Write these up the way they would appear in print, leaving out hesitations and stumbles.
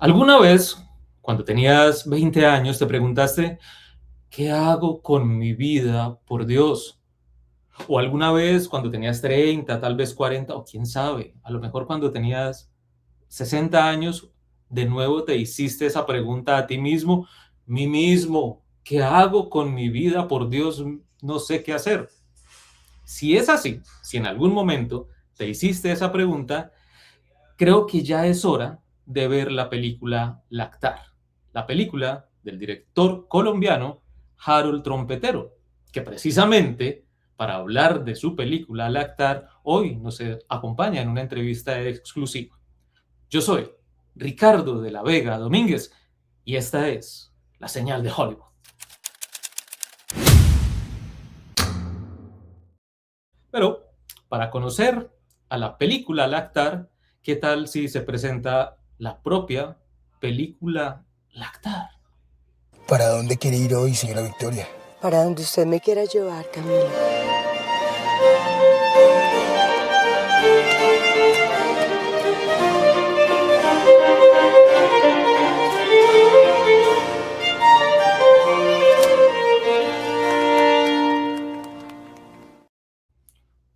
¿Alguna vez, cuando tenías 20 años, te preguntaste, ¿qué hago con mi vida, por Dios? O alguna vez, cuando tenías 30, tal vez 40, o quién sabe, a lo mejor cuando tenías 60 años, de nuevo te hiciste esa pregunta a ti mismo, mí mismo, ¿qué hago con mi vida, por Dios? No sé qué hacer. Si es así, si en algún momento te hiciste esa pregunta, creo que ya es hora de ver la película Lactar, la película del director colombiano Harold Trompetero, que precisamente para hablar de su película Lactar, hoy nos acompaña en una entrevista exclusiva. Yo soy Ricardo de la Vega Domínguez y esta es La Señal de Hollywood. Pero para conocer a la película Lactar, ¿qué tal si se presenta la propia película Lactar? ¿Para dónde quiere ir hoy, señora Victoria? Para donde usted me quiera llevar, Camilo.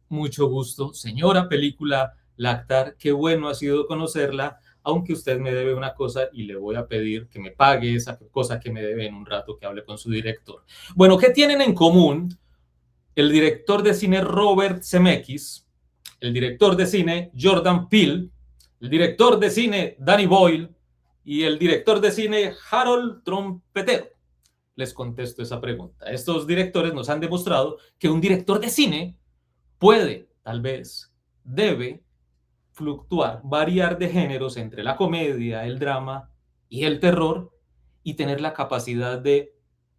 Mucho gusto, señora película Lactar, qué bueno ha sido conocerla, aunque usted me debe una cosa y le voy a pedir que me pague esa cosa que me debe en un rato que hable con su director. Bueno, ¿qué tienen en común el director de cine Robert Zemeckis, el director de cine Jordan Peele, el director de cine Danny Boyle y el director de cine Harold Trompetero? Les contesto esa pregunta. Estos directores nos han demostrado que un director de cine puede, tal vez, debe fluctuar, variar de géneros entre la comedia, el drama y el terror y tener la capacidad de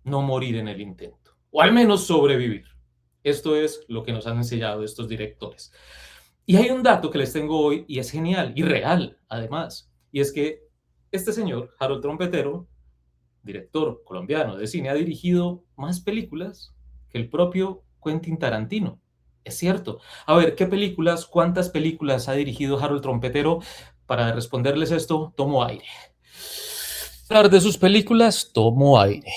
no morir en el intento, o al menos sobrevivir. Esto es lo que nos han enseñado estos directores. Y hay un dato que les tengo hoy y es genial y real, además, y es que este señor, Harold Trompetero, director colombiano de cine, ha dirigido más películas que el propio Quentin Tarantino. Es cierto. A ver, ¿qué películas, cuántas películas ha dirigido Harold Trompetero? Para responderles esto, tomo aire. Hablar de sus películas, tomo aire.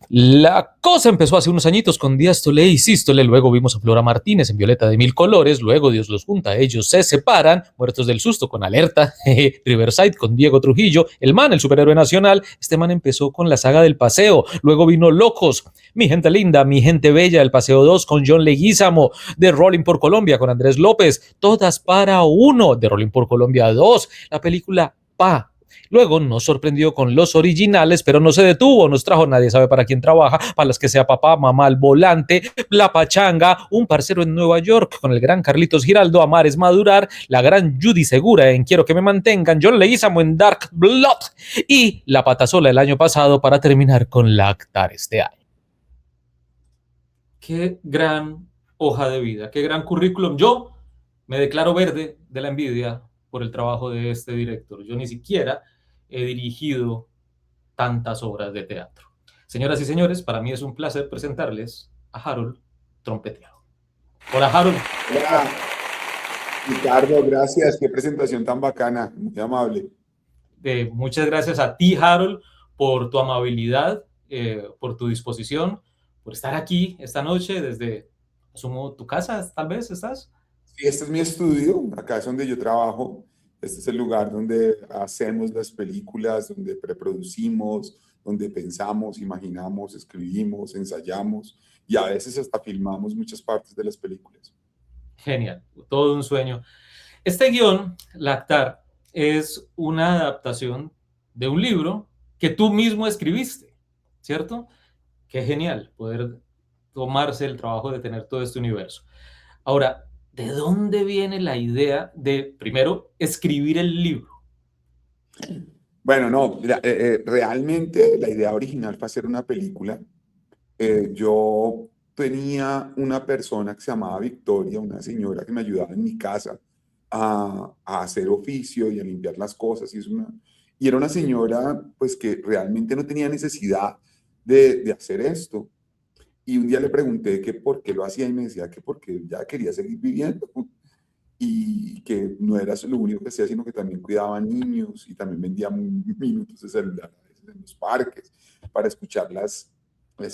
La cosa empezó hace unos añitos con Diástole y Sístole, luego vimos a Flora Martínez en Violeta de Mil Colores, luego Dios los junta, ellos se separan, Muertos del Susto con Alerta, Riverside con Diego Trujillo, El Man, el superhéroe nacional, este man empezó con la saga del Paseo, luego vino Locos, Mi Gente Linda, Mi Gente Bella, El Paseo 2 con John Leguizamo, de Rolling por Colombia con Andrés López, Todas para Uno, de Rolling por Colombia 2, la película Pa. Luego nos sorprendió con Los Originales, pero no se detuvo, nos trajo Nadie sabe para quién trabaja, para las que sea papá, mamá al volante, La Pachanga, Un parcero en Nueva York, con el gran Carlitos Giraldo, Amar es madurar, la gran Judy Segura en Quiero que me mantengan, John Leguizamo en Dark Blood y La Patasola el año pasado para terminar con Lactar este año. Qué gran hoja de vida, qué gran currículum. Yo me declaro verde de la envidia por el trabajo de este director. Yo ni siquiera he dirigido tantas obras de teatro. Señoras y señores, para mí es un placer presentarles a Harold Trompetero. Hola, Harold. Hola, Ricardo, gracias. Qué presentación tan bacana, muy amable. Muchas gracias a ti, Harold, por tu amabilidad, por tu disposición, por estar aquí esta noche desde, asumo, tu casa, tal vez estás. Sí, este es mi estudio, acá es donde yo trabajo. Este es el lugar donde hacemos las películas, donde preproducimos, donde pensamos, imaginamos, escribimos, ensayamos y a veces hasta filmamos muchas partes de las películas. Genial, todo un sueño. Este guión, Lactar, es una adaptación de un libro que tú mismo escribiste, ¿cierto? Qué genial poder tomarse el trabajo de tener todo este universo. Ahora, ¿de dónde viene la idea de, primero, escribir el libro? Bueno, no, mira, realmente la idea original fue hacer una película. Yo tenía una persona que se llamaba Victoria, una señora que me ayudaba en mi casa a hacer oficio y a limpiar las cosas. Y era una señora pues que realmente no tenía necesidad de hacer esto. Y un día le pregunté que por qué lo hacía y me decía que porque ya quería seguir viviendo. y que no era lo único que hacía, sino que también cuidaba a niños y también vendía minutos de celular a veces en los parques para escuchar las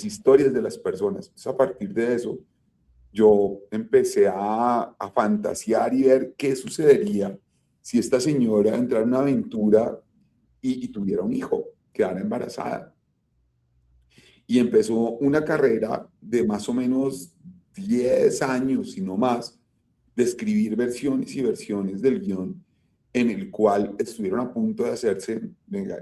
historias de las personas. Entonces, a partir de eso, yo empecé a fantasear y ver qué sucedería si esta señora entrara en una aventura y tuviera un hijo, quedara embarazada. Y empezó una carrera de más o menos 10 años, si no más, de escribir versiones y versiones del guión en el cual estuvieron a punto de hacerse.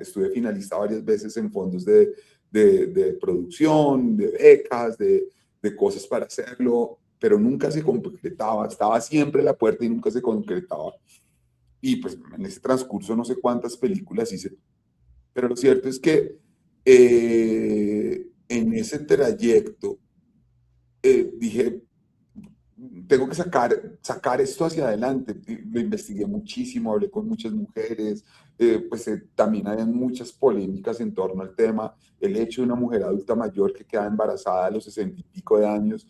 Estuve finalista varias veces en fondos de producción, de becas, de cosas para hacerlo, pero nunca se concretaba, estaba siempre a la puerta y nunca se concretaba. Y pues en ese transcurso no sé cuántas películas hice, pero lo cierto es que en ese trayecto dije, tengo que sacar esto hacia adelante. Lo investigué muchísimo, hablé con muchas mujeres, también había muchas polémicas en torno al tema. El hecho de una mujer adulta mayor que queda embarazada a los 60 y pico de años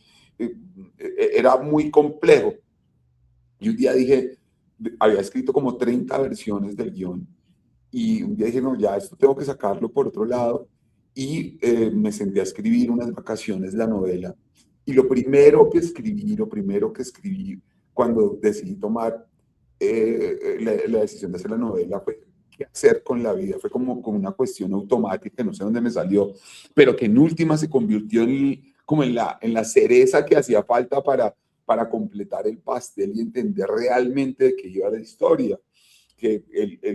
era muy complejo. Y un día dije, había escrito como 30 versiones del guión, y un día dije, no, ya esto tengo que sacarlo por otro lado, y me senté a escribir unas vacaciones la novela. Y lo primero que escribí cuando decidí tomar la decisión de hacer la novela fue qué hacer con la vida. Fue como una cuestión automática, no sé dónde me salió, pero que en última se convirtió como en la cereza que hacía falta para completar el pastel y entender realmente de qué iba la historia. Que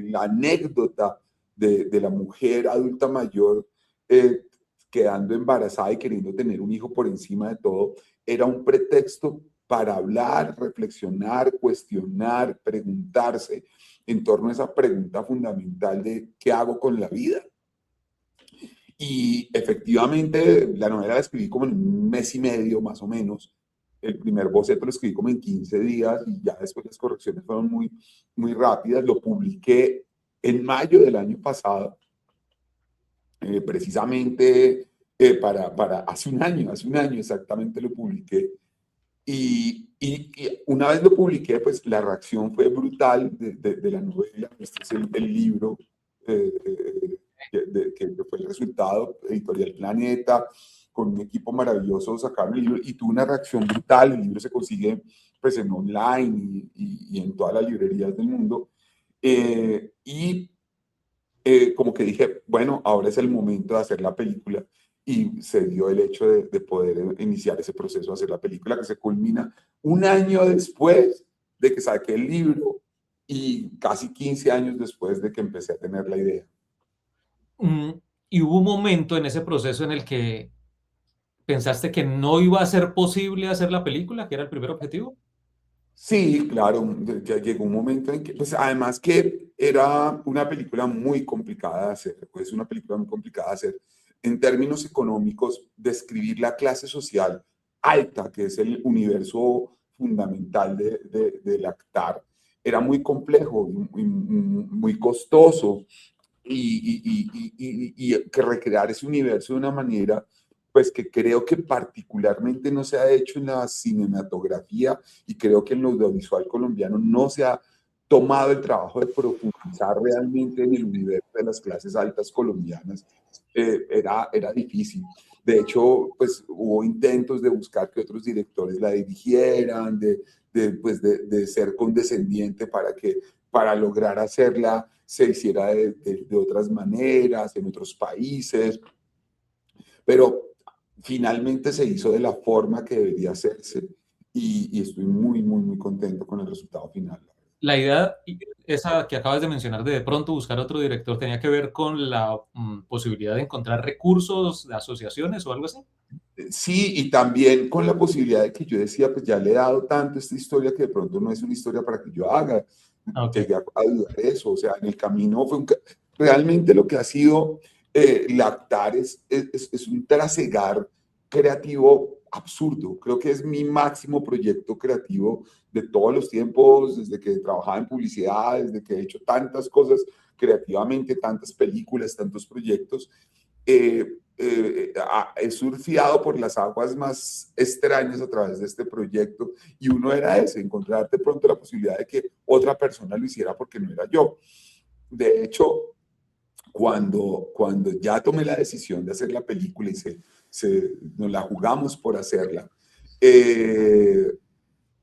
la anécdota de la mujer adulta mayor eh, quedando embarazada y queriendo tener un hijo por encima de todo, era un pretexto para hablar, reflexionar, cuestionar, preguntarse en torno a esa pregunta fundamental de ¿qué hago con la vida? Y efectivamente la novela la escribí como en un mes y medio más o menos. El primer boceto lo escribí como en 15 días y ya después las correcciones fueron muy rápidas. Lo publiqué en mayo del año pasado, precisamente para hace un año exactamente lo publiqué. Y una vez lo publiqué, pues la reacción fue brutal de la novela. Este es el libro que fue el resultado, Editorial Planeta, con un equipo maravilloso sacaron el libro y tuvo una reacción brutal. El libro se consigue pues en online y en todas las librerías del mundo. Como que dije, bueno, ahora es el momento de hacer la película y se dio el hecho de poder iniciar ese proceso de hacer la película que se culmina un año después de que saqué el libro y casi 15 años después de que empecé a tener la idea. Mm, ¿Y hubo un momento en ese proceso en el que pensaste que no iba a ser posible hacer la película, que era el primer objetivo? Sí, claro, ya llegó un momento en que, pues además que era una película muy complicada de hacer, pues una película muy complicada de hacer en términos económicos, describir la clase social alta, que es el universo fundamental del Actar, era muy complejo, muy costoso, y que recrear ese universo de una manera pues que creo que particularmente no se ha hecho en la cinematografía y creo que en lo audiovisual colombiano no se ha tomado el trabajo de profundizar realmente en el universo de las clases altas colombianas. Era difícil. De hecho, pues hubo intentos de buscar que otros directores la dirigieran, de ser condescendiente para lograr hacerla se hiciera de otras maneras, en otros países, pero finalmente se hizo de la forma que debería hacerse y estoy muy contento con el resultado final. La idea, esa que acabas de mencionar, de pronto buscar otro director, ¿tenía que ver con la posibilidad de encontrar recursos de asociaciones o algo así? Sí, y también con la posibilidad de que yo decía, pues ya le he dado tanto a esta historia que de pronto no es una historia para que yo haga. Okay. Llegué a dudar eso, o sea, en el camino fue realmente lo que ha sido Lactar es un trasegar creativo absurdo. Creo que es mi máximo proyecto creativo de todos los tiempos, desde que trabajaba en publicidad, desde que he hecho tantas cosas creativamente, tantas películas, tantos proyectos. he surfeado por las aguas más extrañas a través de este proyecto, y uno era ese, encontrar de pronto la posibilidad de que otra persona lo hiciera porque no era yo. De hecho, cuando ya tomé la decisión de hacer la película y nos la jugamos por hacerla,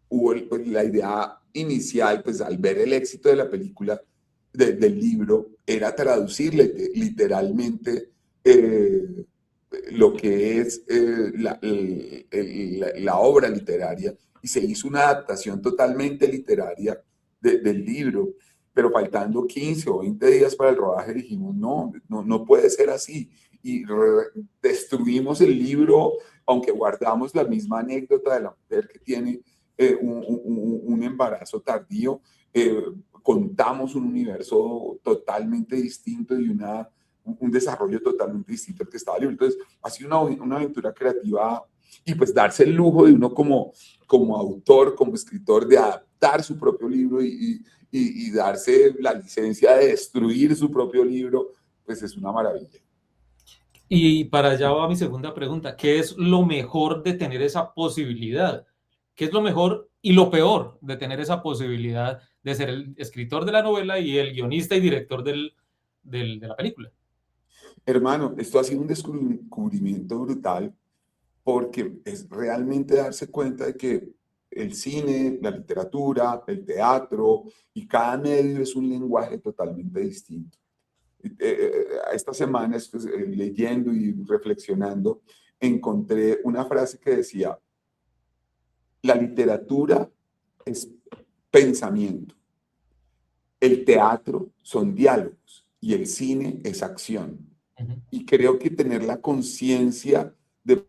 hubo pues, la idea inicial, pues al ver el éxito de la película, del libro, era traducirle literalmente lo que es la obra literaria, y se hizo una adaptación totalmente literaria del libro, pero faltando 15 o 20 días para el rodaje dijimos, no puede ser así, y destruimos el libro, aunque guardamos la misma anécdota de la mujer que tiene un embarazo tardío. Contamos un universo totalmente distinto y un desarrollo totalmente distinto al que estaba el libro. Entonces, ha sido una aventura creativa, y pues darse el lujo de uno como autor, como escritor, de adaptar su propio libro y darse la licencia de destruir su propio libro, pues es una maravilla. Y para allá va mi segunda pregunta. ¿Qué es lo mejor de tener esa posibilidad? ¿Qué es lo mejor y lo peor de tener esa posibilidad de ser el escritor de la novela y el guionista y director de la película? Hermano, esto ha sido un descubrimiento brutal, porque es realmente darse cuenta de que el cine, la literatura, el teatro y cada medio es un lenguaje totalmente distinto. Esta semana, pues, leyendo y reflexionando, encontré una frase que decía: la literatura es pensamiento, el teatro son diálogos y el cine es acción. Y creo que tener la conciencia de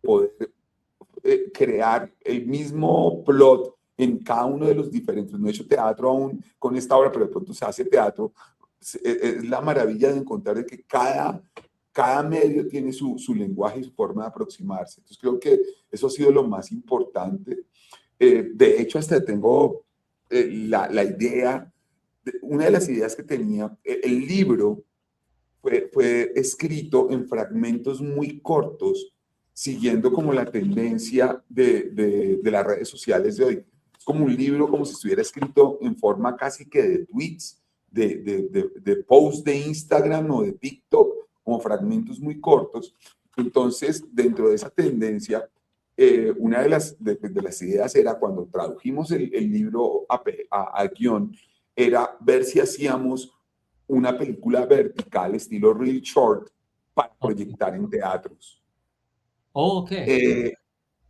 poder crear el mismo plot en cada uno de los diferentes, no he hecho teatro aún con esta obra, pero de pronto se hace teatro, es la maravilla de encontrar que cada medio tiene su lenguaje y su forma de aproximarse. Entonces creo que eso ha sido lo más importante. De hecho, hasta tengo la idea, una de las ideas que tenía, el libro fue escrito en fragmentos muy cortos, siguiendo como la tendencia de las redes sociales de hoy. Es como un libro, como si estuviera escrito en forma casi que de tweets, de posts de Instagram o de TikTok, como fragmentos muy cortos. Entonces, dentro de esa tendencia, una de las ideas era, cuando tradujimos el libro a guión, era ver si hacíamos una película vertical, estilo Real Short, para proyectar en teatros. Ok.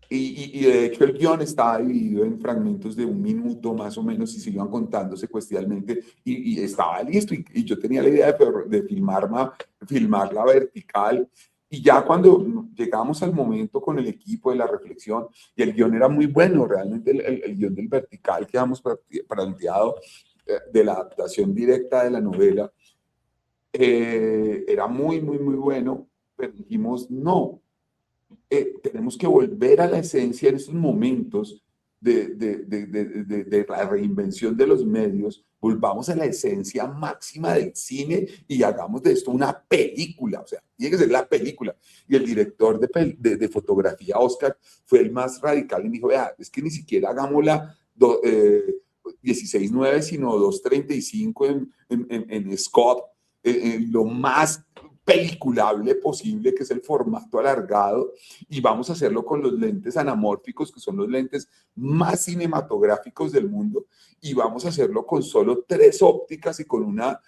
Y de hecho el guión estaba dividido en fragmentos de 1 minuto más o menos, y se iban contando secuencialmente, y estaba listo, y yo tenía la idea de filmarla vertical. Y ya cuando llegamos al momento con el equipo de la reflexión, y el guión era muy bueno, realmente el guión del vertical que habíamos planteado, de la adaptación directa de la novela, era muy bueno, pero dijimos, no, tenemos que volver a la esencia en estos momentos de la reinvención de los medios. Volvamos a la esencia máxima del cine y hagamos de esto una película, o sea, tiene que ser la película. Y el director de fotografía, Oscar, fue el más radical y me dijo: vea, es que ni siquiera hagámosla 16:9, sino 2:35 en Scott, lo más peliculable posible, que es el formato alargado, y vamos a hacerlo con los lentes anamórficos, que son los lentes más cinematográficos del mundo, y vamos a hacerlo con solo 3 ópticas y con una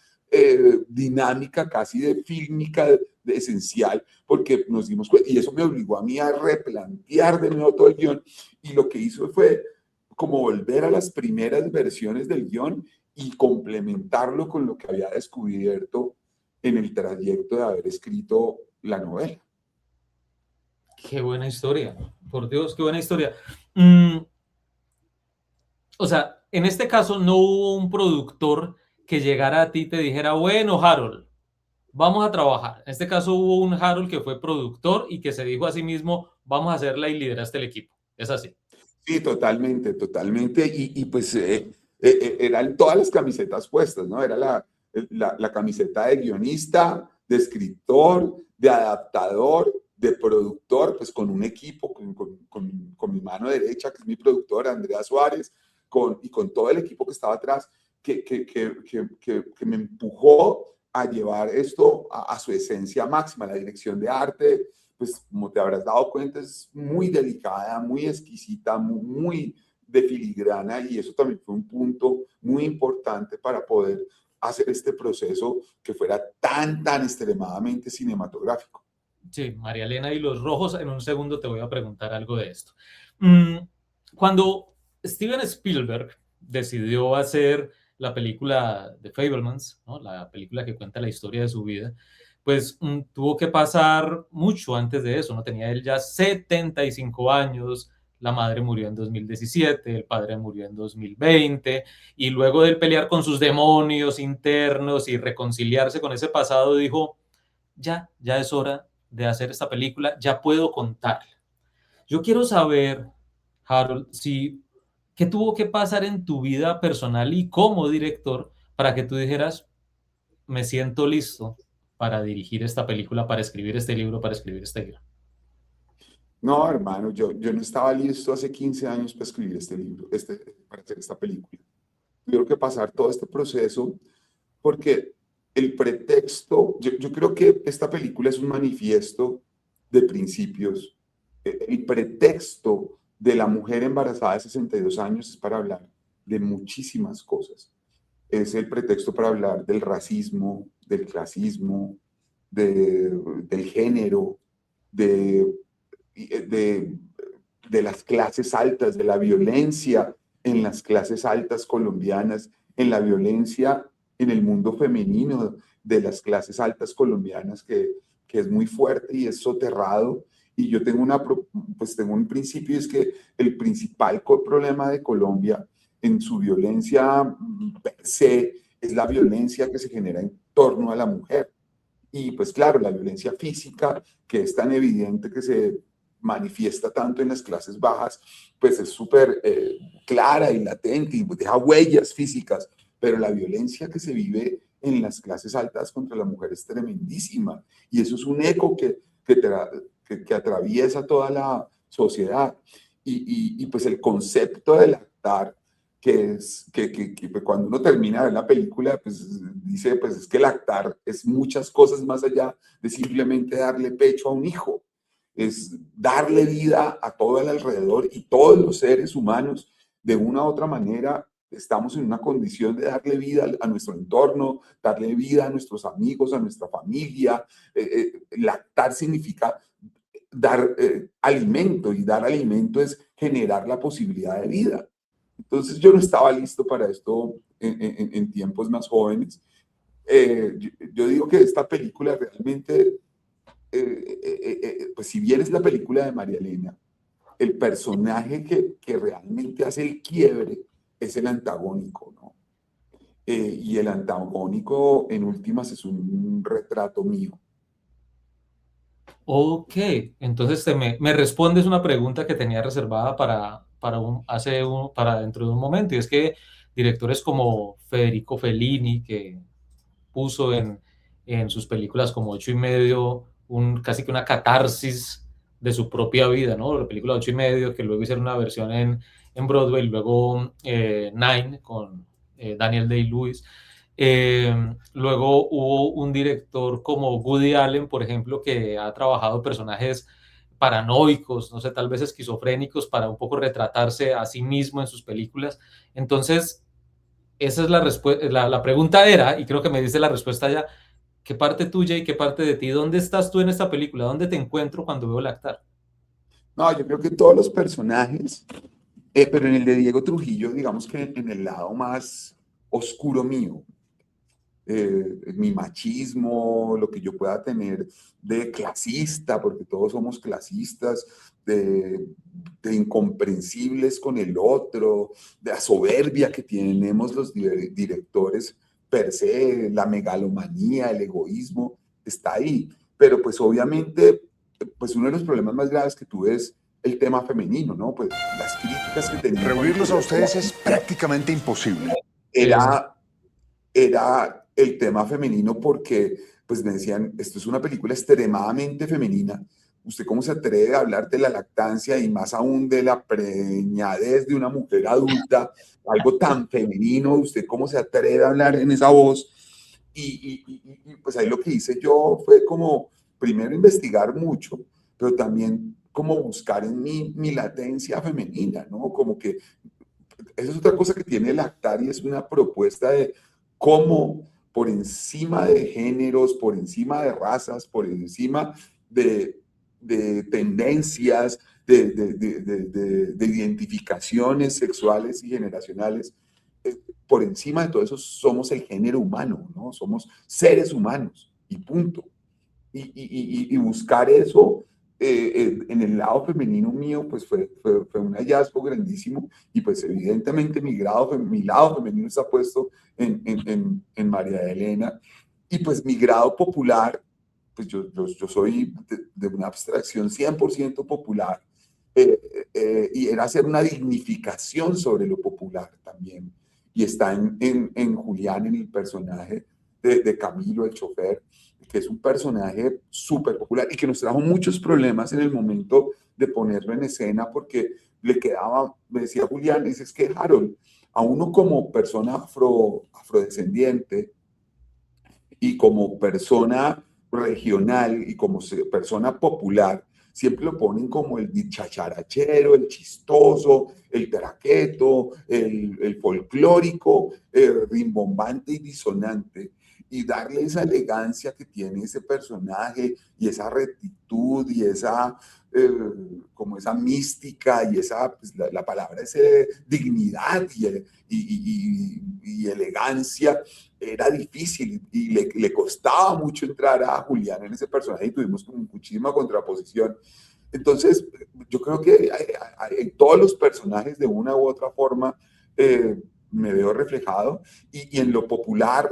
dinámica casi de fílmica de esencial, porque nos dimos cuenta, y eso me obligó a mí a replantear de nuevo todo el guión, y lo que hizo fue como volver a las primeras versiones del guión y complementarlo con lo que había descubierto en el trayecto de haber escrito la novela. Qué buena historia, por Dios, qué buena historia. O sea, en este caso no hubo un productor que llegara a ti y te dijera: bueno, Harold, vamos a trabajar. En este caso hubo un Harold que fue productor y que se dijo a sí mismo: vamos a hacerla, y lideraste el equipo. ¿Es así? Sí, totalmente. Y pues eran todas las camisetas puestas, ¿no? Era la camiseta de guionista, de escritor, de adaptador, de productor, pues con un equipo, con mi mano derecha, que es mi productora, Andrea Suárez, y con todo el equipo que estaba atrás, que me empujó a llevar esto a su esencia máxima. La dirección de arte, pues como te habrás dado cuenta, es muy delicada, muy exquisita, muy de filigrana, y eso también fue un punto muy importante para poder hacer este proceso que fuera tan extremadamente cinematográfico. Sí, María Elena y los rojos, en un segundo te voy a preguntar algo de esto. Cuando Steven Spielberg decidió hacer la película The Fabelmans, ¿no? La película que cuenta la historia de su vida, pues tuvo que pasar mucho antes de eso, ¿no? Tenía él ya 75 años, la madre murió en 2017, el padre murió en 2020, y luego de pelear con sus demonios internos y reconciliarse con ese pasado, dijo, ya es hora de hacer esta película, ya puedo contarla. Yo quiero saber, Harold, qué tuvo que pasar en tu vida personal y como director para que tú dijeras, me siento listo para dirigir esta película, para escribir este libro, para escribir este guión. No, hermano, yo no estaba listo hace 15 años para escribir este libro, para hacer esta película. Tuvieron que pasar todo este proceso porque el pretexto, yo creo que esta película es un manifiesto de principios. El pretexto de la mujer embarazada de 62 años es para hablar de muchísimas cosas. Es el pretexto para hablar del racismo, del clasismo, del género, de las clases altas, de la violencia en las clases altas colombianas, en la violencia en el mundo femenino de las clases altas colombianas, que es muy fuerte y es soterrado. Y yo tengo tengo un principio, y es que el principal problema de Colombia en su violencia per se es la violencia que se genera en torno a la mujer. Y pues claro, la violencia física, que es tan evidente que se manifiesta tanto en las clases bajas, pues es súper clara y latente y deja huellas físicas, pero la violencia que se vive en las clases altas contra la mujer es tremendísima, y eso es un eco que atraviesa toda la sociedad. Y pues el concepto del lactar, que cuando uno termina de ver la película, pues dice, pues es que lactar es muchas cosas más allá de simplemente darle pecho a un hijo. Es darle vida a todo el alrededor, y todos los seres humanos, de una u otra manera, estamos en una condición de darle vida a nuestro entorno, darle vida a nuestros amigos, a nuestra familia. Lactar significa dar alimento, y dar alimento es generar la posibilidad de vida. Entonces yo no estaba listo para esto en tiempos más jóvenes. Yo digo que esta película realmente, pues si bien es la película de María Elena, el personaje que realmente hace el quiebre es el antagónico, ¿no? Y el antagónico, en últimas, es un retrato mío. Ok, entonces me respondes una pregunta que tenía reservada para dentro de un momento, y es que directores como Federico Fellini, que puso en sus películas como 8 y medio casi que una catarsis de su propia vida, ¿no? La película 8 y medio, que luego hicieron una versión en Broadway, y luego Nine con Daniel Day-Lewis. Luego hubo un director como Woody Allen, por ejemplo, que ha trabajado personajes paranoicos, no sé, tal vez esquizofrénicos, para un poco retratarse a sí mismo en sus películas. Entonces, esa es la pregunta era, y creo que me diste la respuesta ya, ¿qué parte tuya y qué parte de ti? ¿Dónde estás tú en esta película? ¿Dónde te encuentro cuando veo Lactar? No, yo creo que todos los personajes, pero en el de Diego Trujillo, digamos que en el lado más oscuro mío, mi machismo, lo que yo pueda tener de clasista, porque todos somos clasistas, de incomprensibles con el otro, de la soberbia que tenemos los directores per se, la megalomanía, el egoísmo, está ahí. Pero pues obviamente, pues uno de los problemas más graves que tuve es el tema femenino, ¿no? Pues las críticas que tenían. Reunirlos a ustedes es prácticamente imposible. Era el tema femenino, porque pues me decían, esto es una película extremadamente femenina. ¿Usted cómo se atreve a hablar de la lactancia y más aún de la preñadez de una mujer adulta, algo tan femenino? ¿Usted cómo se atreve a hablar en esa voz? Pues ahí lo que hice yo fue como primero investigar mucho, pero también como buscar en mí mi latencia femenina, ¿no? Como que esa es otra cosa que tiene Lactar y es una propuesta de cómo por encima de géneros, por encima de razas, por encima de tendencias, de identificaciones sexuales y generacionales, por encima de todo eso somos el género humano, ¿no? Somos seres humanos y punto. Y buscar eso en el lado femenino mío, pues fue un hallazgo grandísimo y pues evidentemente mi lado femenino está puesto en María Elena y pues mi grado popular, pues yo soy de una abstracción 100% popular y era hacer una dignificación sobre lo popular también y está en Julián, en el personaje de Camilo, el chofer, que es un personaje súper popular y que nos trajo muchos problemas en el momento de ponerlo en escena porque le quedaba, me decía Julián, es que Harold, a uno como persona afrodescendiente y como persona regional y como persona popular, siempre lo ponen como el chacharachero, el chistoso, el traqueto, el folclórico, rimbombante y disonante, y darle esa elegancia que tiene ese personaje y esa rectitud y esa, como esa mística y esa, pues la palabra es dignidad y elegancia. Era difícil y le costaba mucho entrar a Julián en ese personaje y tuvimos como muchísima contraposición. Entonces, yo creo que en todos los personajes de una u otra forma me veo reflejado y en lo popular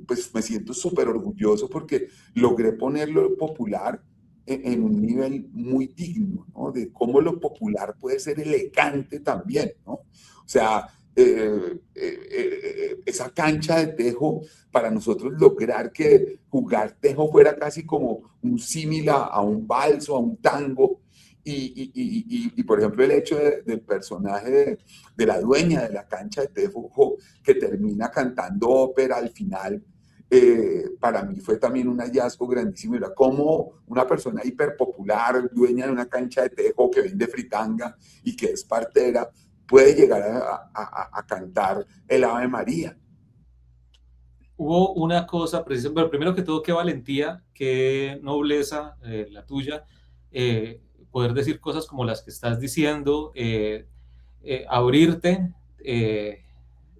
pues me siento súper orgulloso porque logré ponerlo popular en un nivel muy digno, ¿no? De cómo lo popular puede ser elegante también, ¿no? O sea, esa cancha de tejo, para nosotros lograr que jugar tejo fuera casi como un símil a un vals o a un tango, por ejemplo, el hecho del personaje de la dueña de la cancha de tejo que termina cantando ópera al final, para mí fue también un hallazgo grandísimo. Era como una persona hiperpopular, dueña de una cancha de tejo que vende fritanga y que es partera, puede llegar a cantar el Ave María. Hubo una cosa precisa, pero primero que todo, qué valentía, qué nobleza la tuya, poder decir cosas como las que estás diciendo, abrirte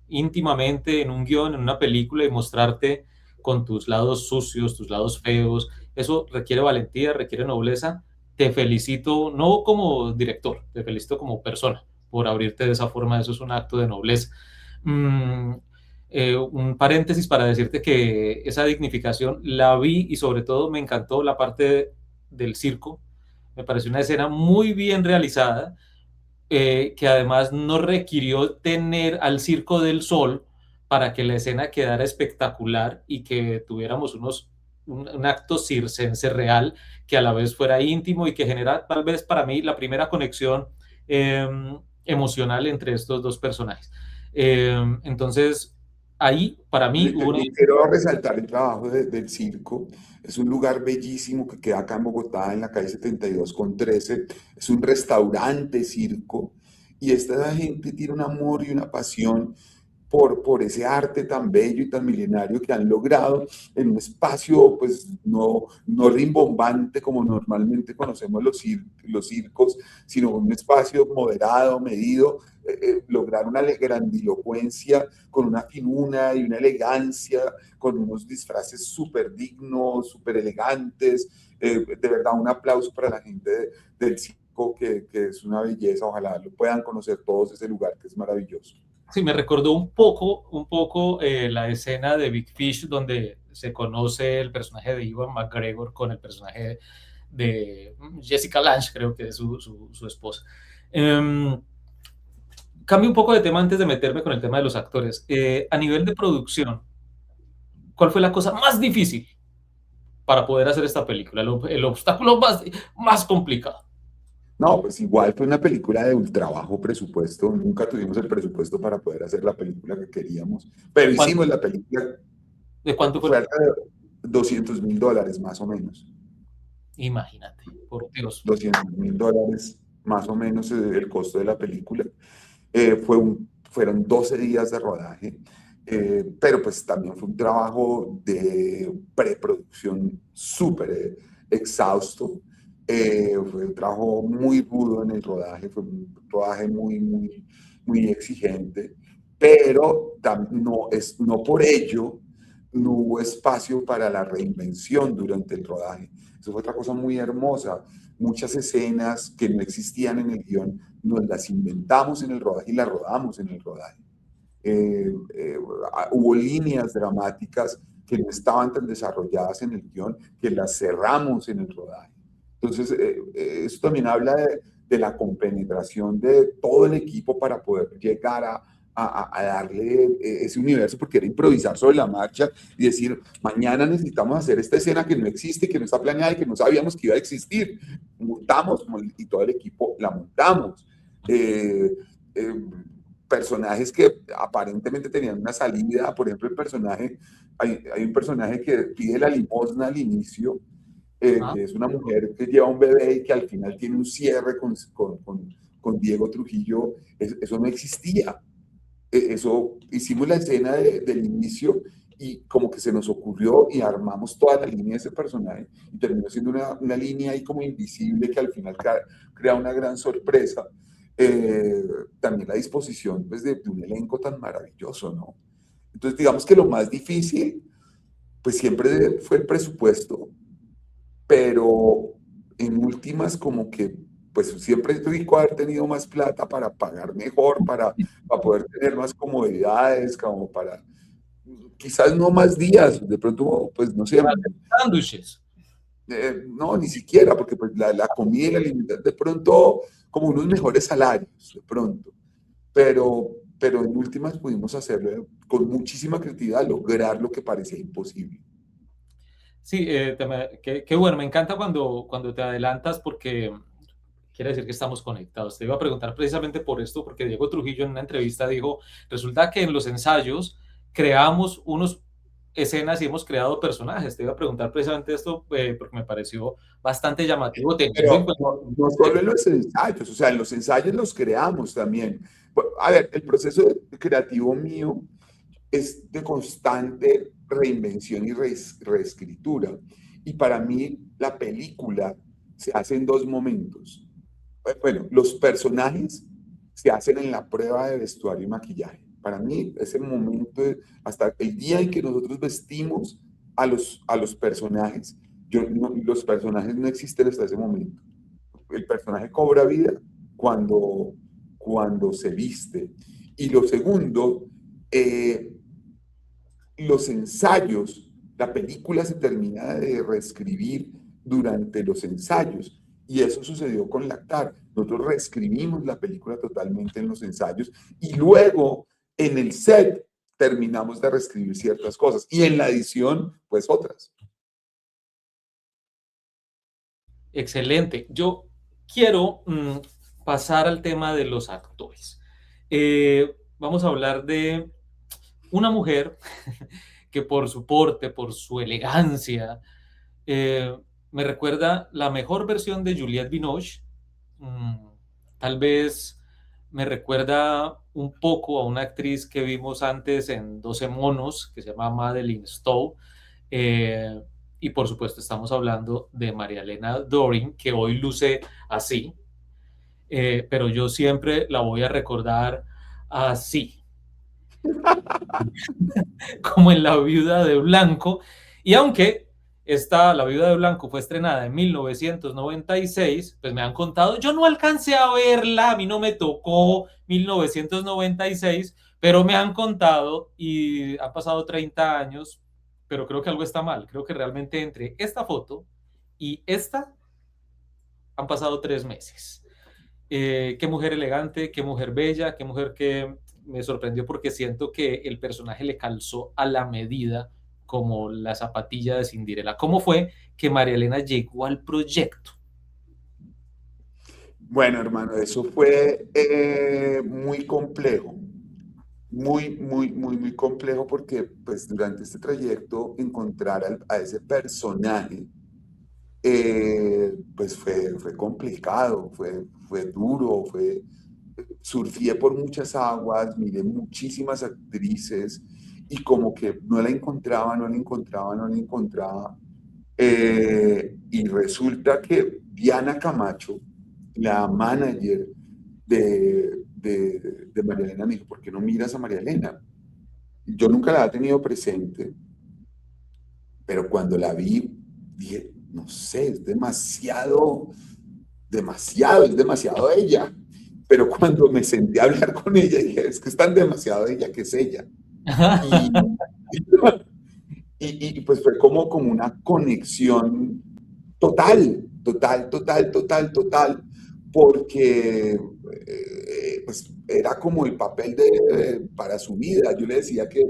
íntimamente en un guión, en una película y mostrarte con tus lados sucios, tus lados feos. Eso requiere valentía, requiere nobleza. Te felicito, no como director, te felicito como persona por abrirte de esa forma. Eso es un acto de nobleza. Un paréntesis para decirte que esa dignificación la vi y sobre todo me encantó la parte del circo. Me pareció una escena muy bien realizada, que además no requirió tener al Circo del Sol para que la escena quedara espectacular y que tuviéramos un acto circense real que a la vez fuera íntimo y que genera tal vez para mí la primera conexión eh, emocional entre estos dos personajes. Entonces, ahí para mí hubo una... Quiero resaltar el trabajo del circo. Es un lugar bellísimo que queda acá en Bogotá, en la calle 72 con 13. Es un restaurante circo y esta gente tiene un amor y una pasión por ese arte tan bello y tan milenario que han logrado en un espacio pues no rimbombante como normalmente conocemos los circos, sino un espacio moderado, medido, lograr una grandilocuencia con una finura y una elegancia, con unos disfraces súper dignos, súper elegantes. De verdad, un aplauso para la gente del circo, que es una belleza. Ojalá lo puedan conocer todos ese lugar que es maravilloso. Sí, me recordó un poco la escena de Big Fish donde se conoce el personaje de Ewan McGregor con el personaje de Jessica Lange, creo que es su esposa. Cambio un poco de tema antes de meterme con el tema de los actores. A nivel de producción, ¿Cuál fue la cosa más difícil para poder hacer esta película? El obstáculo más complicado. No, pues igual fue una película de ultra bajo presupuesto. Nunca tuvimos el presupuesto para poder hacer la película que queríamos, pero ¿Cuánto, hicimos la película. ¿De cuánto fue? Fue alrededor de $200.000 más o menos. Imagínate, por Dios. $200.000 más o menos el costo de la película. Fueron 12 días de rodaje, pero pues también fue un trabajo de preproducción súper exhausto. Fue un trabajo muy rudo en el rodaje, fue un rodaje muy, muy, muy exigente, pero no por ello no hubo espacio para la reinvención durante el rodaje. Eso fue otra cosa muy hermosa. Muchas escenas que no existían en el guión nos las inventamos en el rodaje y las rodamos en el rodaje. Hubo líneas dramáticas que no estaban tan desarrolladas en el guión, que las cerramos en el rodaje. Entonces, eso también habla de la compenetración de todo el equipo para poder llegar a darle ese universo, porque era improvisar sobre la marcha y decir, mañana necesitamos hacer esta escena que no existe, que no está planeada y que no sabíamos que iba a existir. Montamos y todo el equipo la montamos. Personajes que aparentemente tenían una salida, por ejemplo, hay un personaje que pide la limosna al inicio, que es una mujer que lleva un bebé y que al final tiene un cierre con Diego Trujillo. Eso no existía. Eso, hicimos la escena del inicio y como que se nos ocurrió y armamos toda la línea de ese personaje y terminó siendo una línea ahí como invisible que al final crea una gran sorpresa. También la disposición pues, de un elenco tan maravilloso, ¿no? Entonces, digamos que lo más difícil, pues siempre fue el presupuesto, pero en últimas como que pues siempre es rico haber tenido más plata para pagar mejor, para poder tener más comodidades, como para quizás no más días, de pronto, pues no sé, Sándwiches. no, ni siquiera, porque pues la comida y la alimentación, de pronto como unos mejores salarios, de pronto, pero en últimas pudimos hacerlo con muchísima creatividad, lograr lo que parecía imposible. Sí, qué bueno, me encanta cuando te adelantas porque quiere decir que estamos conectados. Te iba a preguntar precisamente por esto, porque Diego Trujillo en una entrevista dijo, resulta que en los ensayos creamos unos escenas y hemos creado personajes. Te iba a preguntar precisamente esto porque me pareció bastante llamativo, teniendo en Pero cuenta... no solo en los ensayos, o sea, en los ensayos los creamos también. A ver, el proceso creativo mío es de constante reinvención y reescritura. Y para mí la película se hace en dos momentos. Bueno, los personajes se hacen en la prueba de vestuario y maquillaje. Para mí, ese momento, hasta el día en que nosotros vestimos a los personajes, los personajes no existen hasta ese momento. El personaje cobra vida cuando se viste. Y lo segundo, los ensayos, la película se termina de reescribir durante los ensayos. Y eso sucedió con Lactar. Nosotros reescribimos la película totalmente en los ensayos y luego en el set terminamos de reescribir ciertas cosas y en la edición, pues otras. Excelente. Yo quiero pasar al tema de los actores. Vamos a hablar de una mujer que por su porte, por su elegancia, me recuerda la mejor versión de Juliette Binoche. Tal vez me recuerda un poco a una actriz que vimos antes en 12 monos, que se llama Madeleine Stowe. Y por supuesto estamos hablando de María Elena Dorin, que hoy luce así, pero yo siempre la voy a recordar así, como en La Viuda de Blanco. Y aunque La Viuda de Blanco fue estrenada en 1996, pues me han contado, yo no alcancé a verla, a mí no me tocó 1996, pero me han contado y han pasado 30 años, pero creo que algo está mal. Creo que realmente entre esta foto y esta han pasado 3 meses. Qué mujer elegante, qué mujer bella, qué mujer que me sorprendió porque siento que el personaje le calzó a la medida como la zapatilla de Cinderella. ¿Cómo fue que María Elena llegó al proyecto? Bueno, hermano, eso fue muy complejo, muy complejo porque pues durante este trayecto encontrar a ese personaje pues fue complicado, fue duro, surfé por muchas aguas, miré muchísimas actrices y como que no la encontraba. Y resulta que Diana Camacho, la manager de María Elena, me dijo, ¿por qué no miras a María Elena? Yo nunca la había tenido presente, pero cuando la vi, dije, no sé, es demasiado ella. Pero cuando me senté a hablar con ella, dije, es que es tan demasiado ella que es ella. Y, pues fue como una conexión total, porque pues era como el papel para su vida. Yo le decía que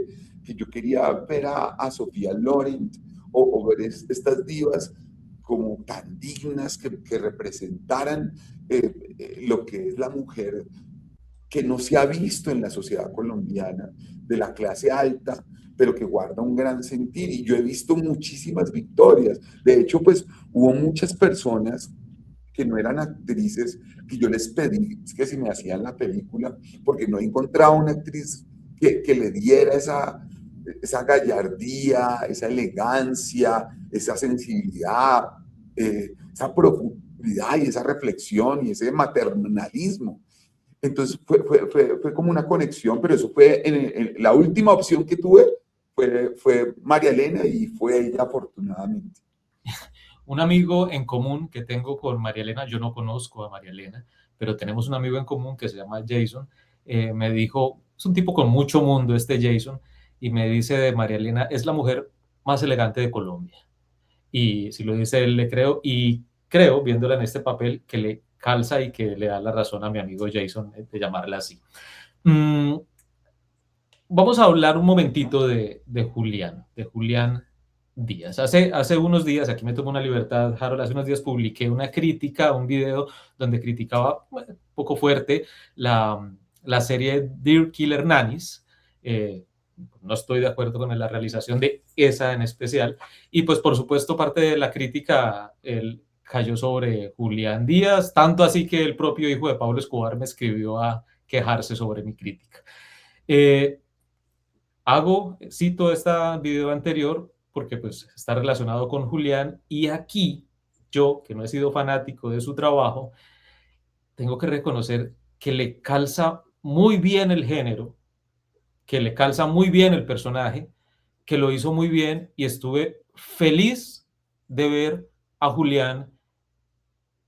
yo quería ver a Sofía Loren o ver estas divas como tan dignas que representaran lo que es la mujer que no se ha visto en la sociedad colombiana, de la clase alta, pero que guarda un gran sentir. Y yo he visto muchísimas victorias. De hecho, pues hubo muchas personas que no eran actrices, que yo les pedí que si me hacían la película, porque no encontraba una actriz que le diera esa gallardía, esa elegancia, esa sensibilidad, esa profundidad y esa reflexión y ese maternalismo. Entonces fue como una conexión, pero eso fue la última opción que tuve fue María Elena y fue ella afortunadamente. Un amigo en común que tengo con María Elena, yo no conozco a María Elena, pero tenemos un amigo en común que se llama Jason, me dijo, es un tipo con mucho mundo este Jason, y me dice de María Elena, es la mujer más elegante de Colombia. Y si lo dice él, le creo, y creo, viéndola en este papel, que le calza y que le da la razón a mi amigo Jason de llamarla así. Vamos a hablar un momentito de Julián Díaz. Hace unos días, aquí me tomo una libertad, Harold, hace unos días publiqué una crítica, un video donde criticaba un poco fuerte la serie Dear Killer Nannies. No estoy de acuerdo con la realización de esa en especial. Y pues por supuesto parte de la crítica cayó sobre Julián Díaz, tanto así que el propio hijo de Pablo Escobar me escribió a quejarse sobre mi crítica. Cito este video anterior porque pues está relacionado con Julián y aquí yo, que no he sido fanático de su trabajo, tengo que reconocer que le calza muy bien el género, que le calza muy bien el personaje, que lo hizo muy bien y estuve feliz de ver a Julián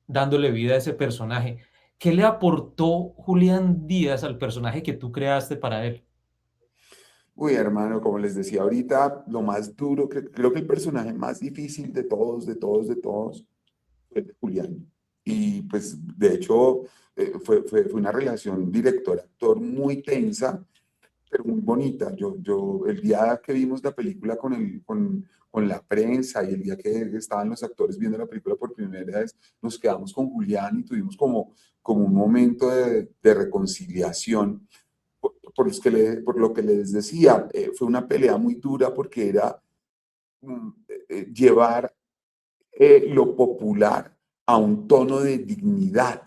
dándole vida a ese personaje. ¿Qué le aportó Julián Díaz al personaje que tú creaste para él? Uy, hermano, como les decía ahorita, lo más duro, creo que el personaje más difícil de todos, fue el de Julián. Y pues, de hecho, fue una relación director-actor muy tensa, pero muy bonita. El día que vimos la película con la prensa y el día que estaban los actores viendo la película por primera vez, nos quedamos con Julián y tuvimos como un momento de reconciliación. Por lo que les decía, fue una pelea muy dura porque era llevar lo popular a un tono de dignidad.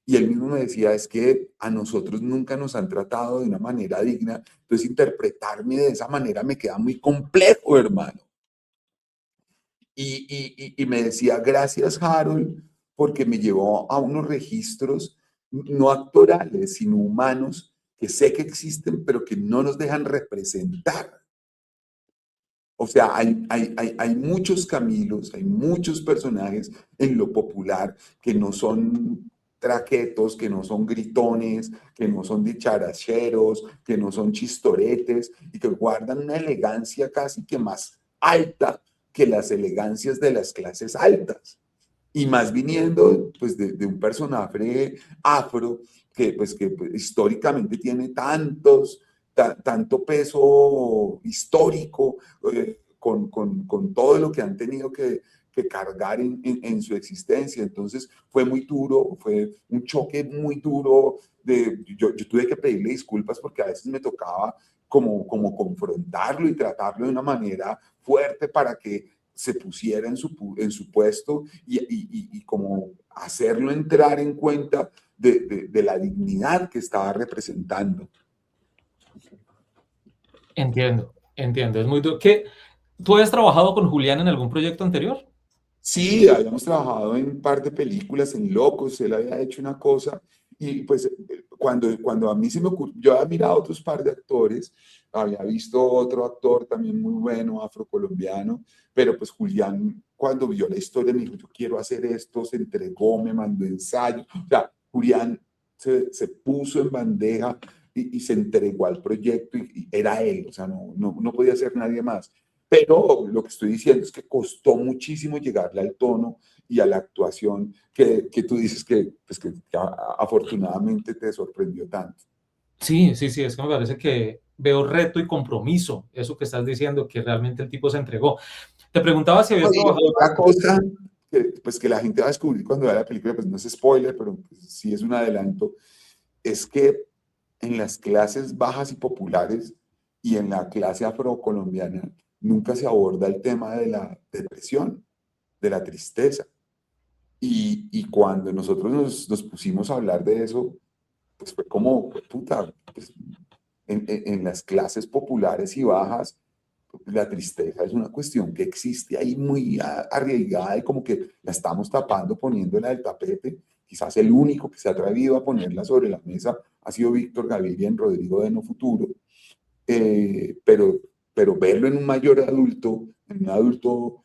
Y él mismo me decía, es que a nosotros nunca nos han tratado de una manera digna, entonces interpretarme de esa manera me queda muy complejo, hermano. Y me decía, gracias Harold, porque me llevó a unos registros no actorales, sino humanos, que sé que existen, pero que no nos dejan representar. O sea, hay muchos Camilos, hay muchos personajes en lo popular que no son traquetos, que no son gritones, que no son dicharacheros, que no son chistoretes y que guardan una elegancia casi que más alta que las elegancias de las clases altas. Y más viniendo pues de un personaje afro que históricamente tiene tanto peso histórico, con todo lo que han tenido que cargar en su existencia. Entonces fue muy duro, fue un choque muy duro. Yo tuve que pedirle disculpas porque a veces me tocaba como confrontarlo y tratarlo de una manera fuerte para que se pusiera en su puesto y como hacerlo entrar en cuenta de la dignidad que estaba representando. Entiendo, entiendo. Es muy duro. ¿Tú has trabajado con Julián en algún proyecto anterior? Sí, habíamos trabajado en un par de películas, en Locos, él había hecho una cosa, y pues cuando a mí se me ocurrió, yo había mirado otros par de actores, había visto otro actor también muy bueno, afrocolombiano, pero pues Julián, cuando vio la historia, me dijo, yo quiero hacer esto, se entregó, me mandó ensayos, o sea, Julián se puso en bandeja y se entregó al proyecto y era él, o sea, no podía ser nadie más. Pero lo que estoy diciendo es que costó muchísimo llegarle al tono y a la actuación que tú dices pues que afortunadamente te sorprendió tanto. Sí, sí, sí, es que me parece que veo reto y compromiso, eso que estás diciendo, que realmente el tipo se entregó. Te preguntaba si habías Oye, trabajado. otra cosa pues que la gente va a descubrir cuando vea la película, pues no es spoiler, pero pues, sí es un adelanto, es que en las clases bajas y populares y en la clase afrocolombiana nunca se aborda el tema de la depresión, de la tristeza. Y cuando nosotros nos pusimos a hablar de eso, pues fue como, pues, puta, pues, en las clases populares y bajas, la tristeza es una cuestión que existe ahí muy arraigada y como que la estamos tapando poniéndola del tapete. Quizás el único que se ha atrevido a ponerla sobre la mesa ha sido Víctor Gaviria en Rodrigo de No Futuro, eh, pero, pero verlo en un mayor adulto, en un adulto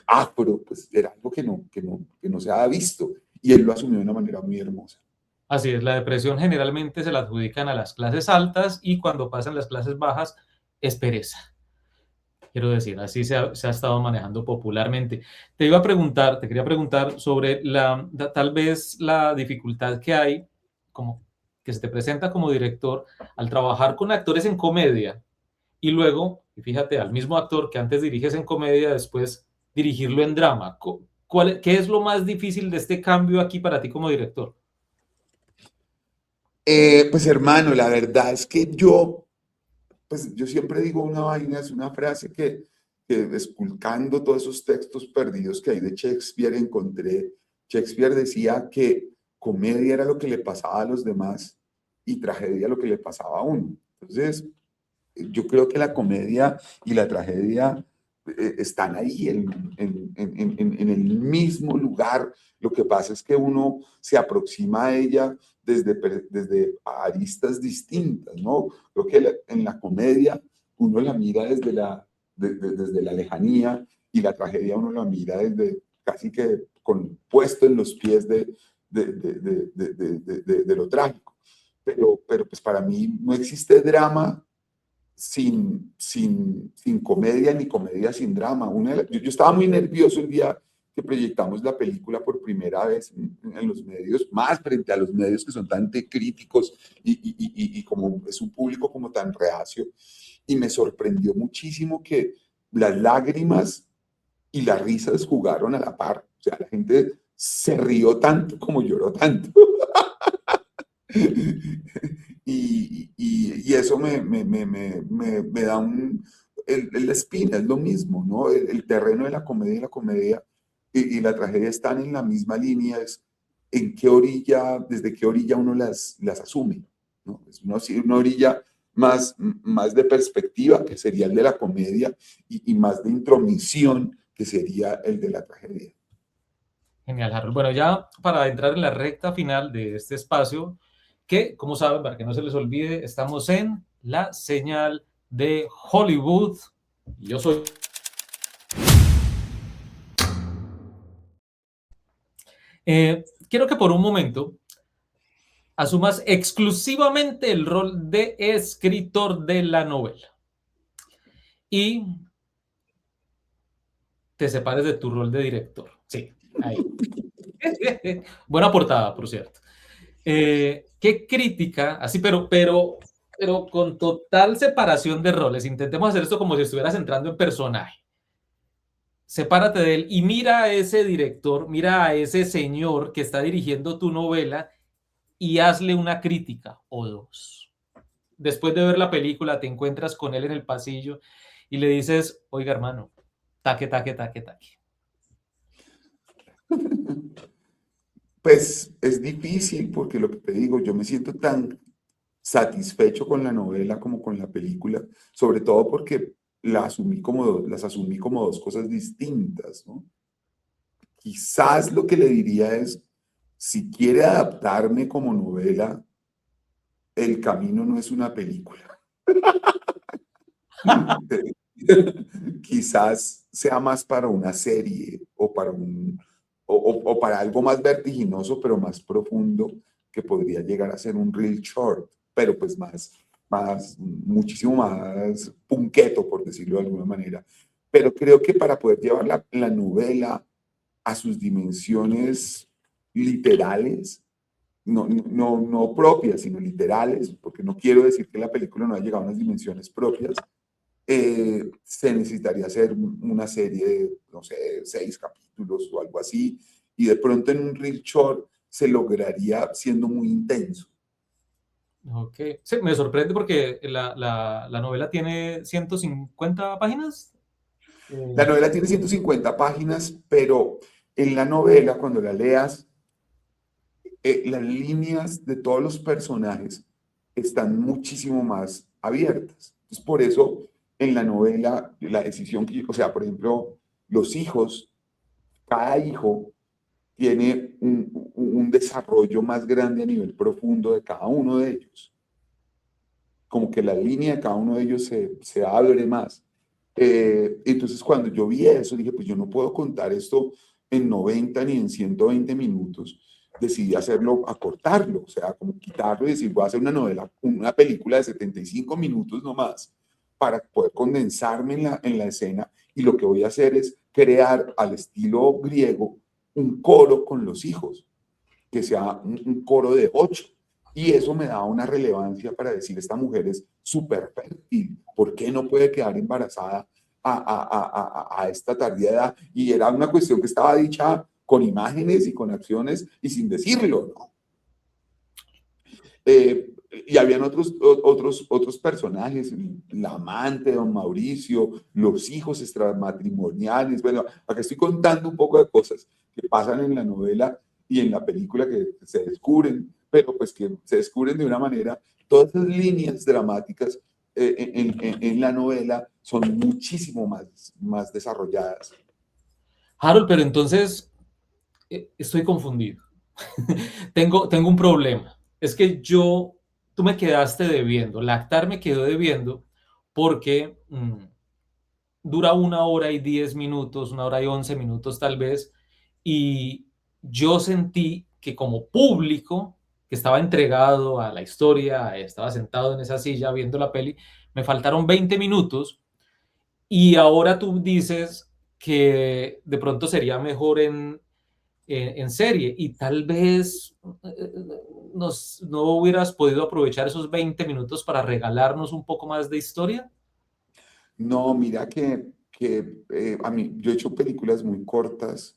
afro, pues era algo que no se ha visto y él lo asumió de una manera muy hermosa. Así es, la depresión generalmente se la adjudican a las clases altas y cuando pasan las clases bajas es pereza. Quiero decir, así se ha estado manejando popularmente. Te quería preguntar sobre tal vez la dificultad que hay, como que se te presenta como director al trabajar con actores en comedia y luego, y fíjate, al mismo actor que antes diriges en comedia, después dirigirlo en drama. ¿Qué es lo más difícil de este cambio aquí para ti como director? Pues hermano, la verdad es que yo siempre digo una vaina, es una frase que esculcando todos esos textos perdidos que hay de Shakespeare encontré. Shakespeare decía que comedia era lo que le pasaba a los demás y tragedia lo que le pasaba a uno. Entonces, yo creo que la comedia y la tragedia están ahí en el mismo lugar. Lo que pasa es que uno se aproxima a ella desde aristas distintas, ¿no? Creo que en la comedia uno la mira desde la lejanía y la tragedia uno la mira desde casi que puesto en los pies de lo trágico. Pero pues para mí no existe drama sin comedia ni comedia sin drama. Yo estaba muy nervioso el día que proyectamos la película por primera vez en los medios, más frente a los medios que son tan críticos y como es un público como tan reacio. Y me sorprendió muchísimo que las lágrimas y las risas jugaron a la par. O sea, la gente se rió tanto como lloró tanto. Y eso me da la espina, es lo mismo, ¿no? El terreno de la comedia y la comedia y la tragedia están en la misma línea, es en qué orilla, desde qué orilla uno las asume, ¿no? Es una orilla más de perspectiva, que sería el de la comedia, y más de intromisión, que sería el de la tragedia. Genial, Harold. Bueno, ya para entrar en la recta final de este espacio, que, como saben, para que no se les olvide, estamos en la señal de Hollywood. Yo soy... quiero que por un momento asumas exclusivamente el rol de escritor de la novela y te separes de tu rol de director. Sí, ahí. Buena portada, por cierto. ¿Qué crítica? Así, pero con total separación de roles. Intentemos hacer esto como si estuvieras entrando en personaje. sepárate de él y mira a ese director, mira a ese señor que está dirigiendo tu novela y hazle una crítica o dos. Después de ver la película, te encuentras con él en el pasillo y le dices, oiga, hermano, taque, taque, taque, taque. Pues es difícil porque lo que te digo, yo me siento tan satisfecho con la novela como con la película, sobre todo porque las asumí como dos cosas distintas, ¿no? Quizás lo que le diría es, si quiere adaptarme como novela, El Camino no es una película. Quizás sea más para una serie o para o para algo más vertiginoso, pero más profundo, que podría llegar a ser un real short, pero pues muchísimo más punqueto, por decirlo de alguna manera. Pero creo que para poder llevar la novela a sus dimensiones literales, no propias, sino literales, porque no quiero decir que la película no haya llegado a unas dimensiones propias, se necesitaría hacer una serie de, no sé, 6 capítulos o algo así, y de pronto en un reel short se lograría siendo muy intenso. Ok, sí, me sorprende porque la novela tiene 150 páginas. La Eh, novela tiene 150 páginas, pero en la novela, cuando la leas, las líneas de todos los personajes están muchísimo más abiertas. Entonces, por eso en la novela, la decisión o sea, por ejemplo, los hijos, cada hijo tiene un desarrollo más grande a nivel profundo de cada uno de ellos. Como que la línea de cada uno de ellos se abre más. Entonces, cuando yo vi eso, dije, pues yo no puedo contar esto en 90 ni en 120 minutos. Decidí hacerlo, acortarlo, o sea, como quitarlo y decir, voy a hacer una novela, una película de 75 minutos nomás, para poder condensarme en la escena. Y lo que voy a hacer es crear al estilo griego un coro con los hijos, que sea un coro de 8. Y eso me da una relevancia para decir, esta mujer es súper fértil, ¿por qué no puede quedar embarazada a esta tardía edad? Y era una cuestión que estaba dicha con imágenes y con acciones y sin decirlo, ¿no? Y habían otros personajes, la amante, don Mauricio, los hijos extramatrimoniales. Bueno, acá estoy contando un poco de cosas que pasan en la novela y en la película que se descubren, pero pues que se descubren de una manera. Todas esas líneas dramáticas en la novela son muchísimo más desarrolladas. Harold, pero entonces estoy confundido. Tengo un problema. Es que tú me quedaste debiendo, Lactar me quedó debiendo porque dura 1 hora y 10 minutos, 1 hora y 11 minutos tal vez, y yo sentí que como público que estaba entregado a la historia, estaba sentado en esa silla viendo la peli, me faltaron 20 minutos y ahora tú dices que de pronto sería mejor en serie y tal vez no hubieras podido aprovechar esos 20 minutos para regalarnos un poco más de historia. No, mira que a mí, yo he hecho películas muy cortas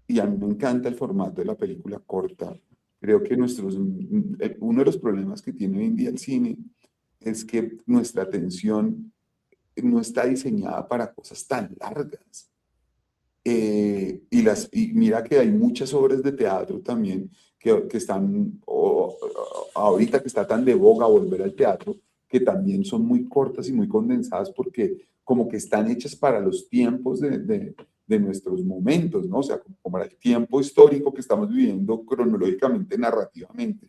y a mí me encanta el formato de la película corta. Creo que uno de los problemas que tiene hoy en día el cine es que nuestra atención no está diseñada para cosas tan largas. Y mira que hay muchas obras de teatro también que están, ahorita que está tan de boga volver al teatro, que también son muy cortas y muy condensadas porque como que están hechas para los tiempos de nuestros momentos, ¿no? O sea, como para el tiempo histórico que estamos viviendo cronológicamente, narrativamente.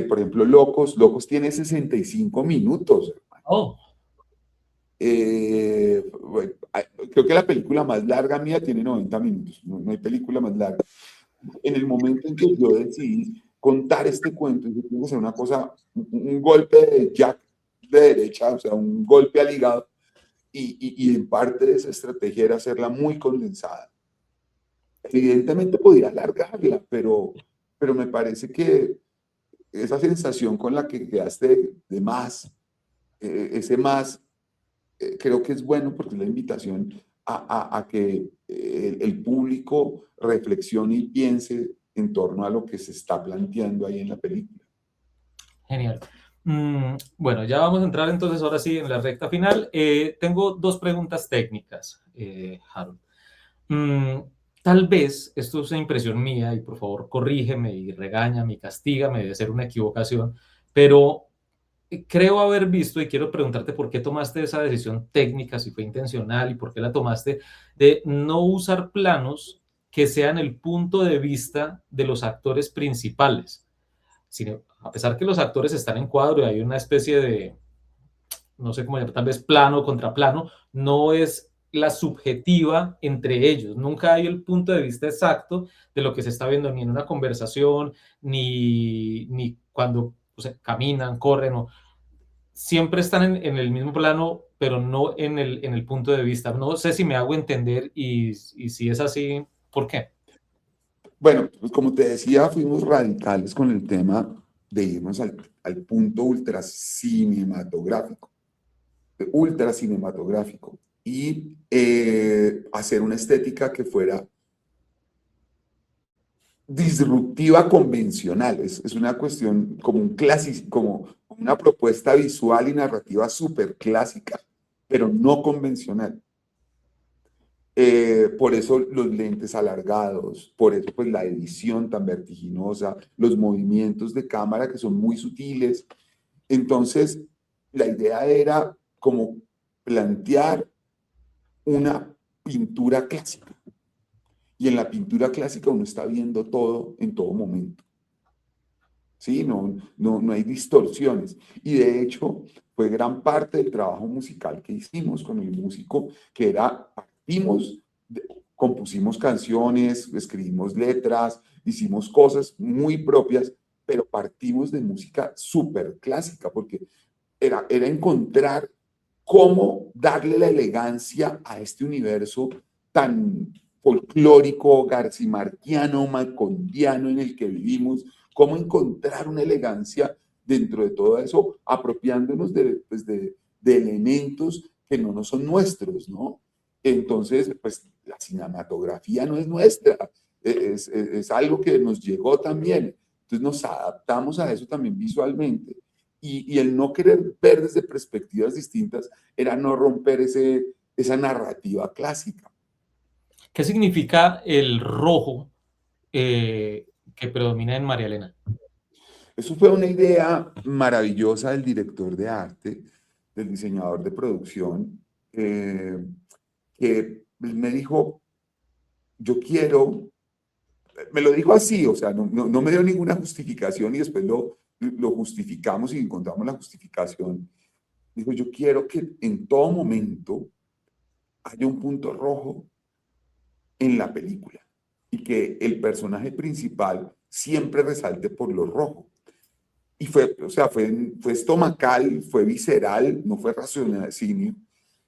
Por ejemplo, Locos tiene 65 minutos. Oh, Bueno, creo que la película más larga mía tiene 90 minutos, no hay película más larga. En el momento en que yo decidí contar este cuento, yo tengo que hacer una cosa, un golpe de jack de derecha, o sea, un golpe al hígado, y en parte de esa estrategia era hacerla muy condensada. Evidentemente podía alargarla, pero me parece que esa sensación con la que quedaste de más, ese más creo que es bueno porque es la invitación a que el público reflexione y piense en torno a lo que se está planteando ahí en la película. Genial. Bueno, ya vamos a entrar entonces ahora sí en la recta final. Tengo dos preguntas técnicas, Harold. Mm, Tal vez esto es una impresión mía y por favor corrígeme y regáñame y castígame de ser una equivocación, pero creo haber visto y quiero preguntarte por qué tomaste esa decisión técnica, si fue intencional y por qué la tomaste, de no usar planos que sean el punto de vista de los actores principales. A pesar que los actores están en cuadro y hay una especie de, no sé cómo llamar, tal vez plano contra plano, no es la subjetiva entre ellos. Nunca hay el punto de vista exacto de lo que se está viendo ni en una conversación, ni cuando, o sea, caminan, corren, o siempre están en el mismo plano, pero no en el punto de vista. No sé si me hago entender y si es así, ¿por qué? Bueno, pues como te decía, fuimos radicales con el tema de irnos al punto ultra cinematográfico y hacer una estética que fuera disruptiva convencional. Es una cuestión como como una propuesta visual y narrativa súper clásica, pero no convencional. Por eso los lentes alargados, por eso pues la edición tan vertiginosa, los movimientos de cámara que son muy sutiles. Entonces, la idea era como plantear una pintura clásica. Y en la pintura clásica uno está viendo todo en todo momento. ¿Sí? No hay distorsiones. Y de hecho, fue gran parte del trabajo musical que hicimos con el músico, que era, compusimos canciones, escribimos letras, hicimos cosas muy propias, pero partimos de música súper clásica, porque era encontrar cómo darle la elegancia a este universo tan folclórico, garcimarquiano, malcondiano en el que vivimos, cómo encontrar una elegancia dentro de todo eso, apropiándonos de elementos que no nos son nuestros, ¿no? Entonces, pues la cinematografía no es nuestra, es algo que nos llegó también. Entonces nos adaptamos a eso también visualmente. Y el no querer ver desde perspectivas distintas era no romper esa narrativa clásica. ¿Qué significa el rojo que predomina en María Elena? Eso fue una idea maravillosa del director de arte, del diseñador de producción, que me dijo, yo quiero, me lo dijo así, o sea, no me dio ninguna justificación y después lo justificamos y encontramos la justificación. Dijo, yo quiero que en todo momento haya un punto rojo en la película y que el personaje principal siempre resalte por lo rojo. Y o sea, fue estomacal, fue visceral, no fue raciocinio,